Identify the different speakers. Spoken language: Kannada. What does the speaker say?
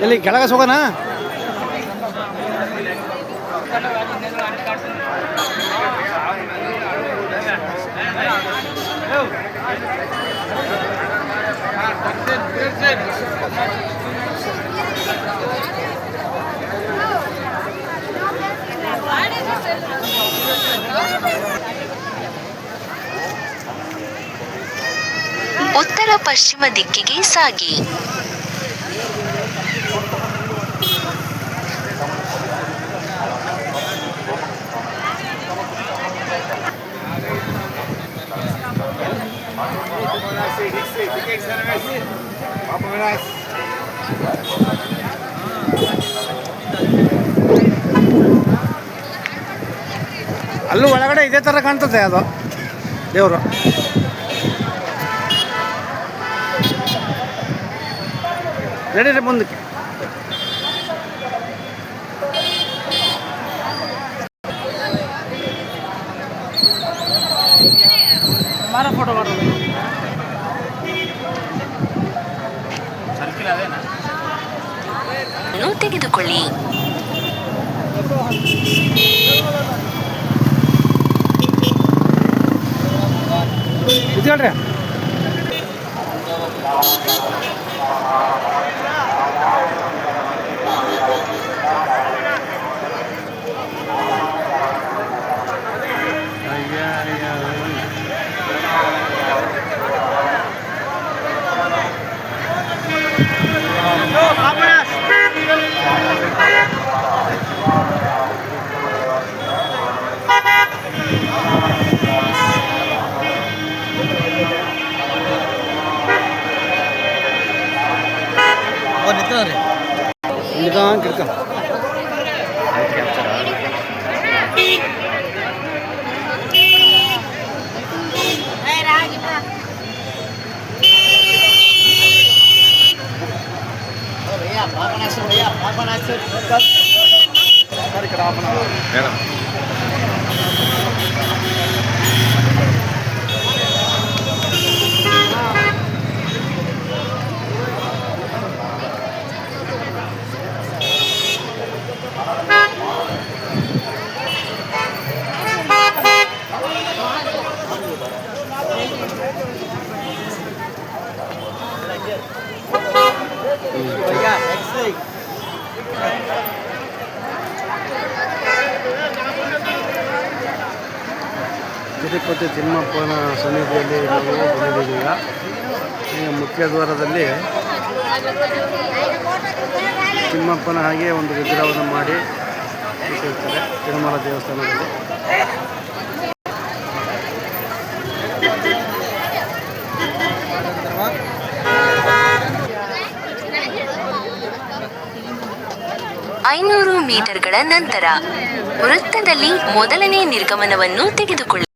Speaker 1: ಎಲ್ಲಿ ಕೆಳಗೆ ಹೋಗೋಣ?
Speaker 2: ಉತ್ತರ ಪಶ್ಚಿಮ ದಿಕ್ಕಿಗೆ ಸಾಗಿ.
Speaker 1: ಅಲ್ಲೂ ಒಳಗಡೆ ಇದೇ ಥರ ಕಾಣ್ತದೆ ಅದು ದೇವರು. ನಡೀರಿ ಮುಂದಕ್ಕೆ. ಫೋಟೋ
Speaker 2: ತೆಗೆದುಕೊಳ್ಳಿ.
Speaker 1: ಇದ್ಕೊಳ್ರಿ. ನಿಧಾನ ಕಿರ್ಕ. ತಿರುಪತಿ ತಿಮ್ಮಪ್ಪನ ಸನ್ನಿಧಿಯಲ್ಲಿ ನಾವು ಬಂದಿದ್ದೀವಿ. ಈಗ ಮುಖ್ಯ ದ್ವಾರದಲ್ಲಿ ತಿಮ್ಮಪ್ಪನ ಹಾಗೆ ಒಂದು ವಿಗ್ರಹವನ್ನು ಮಾಡಿ ಇಟ್ಟಿರ್ತಾರೆ ತಿರುಮಲ ದೇವಸ್ಥಾನದಲ್ಲಿ.
Speaker 2: ಐನೂರು ಮೀಟರ್ಗಳ ನಂತರ ವೃತ್ತದಲ್ಲಿ ಮೊದಲನೇ ನಿರ್ಗಮನವನ್ನು ತೆಗೆದುಕೊಳ್ಳಿ.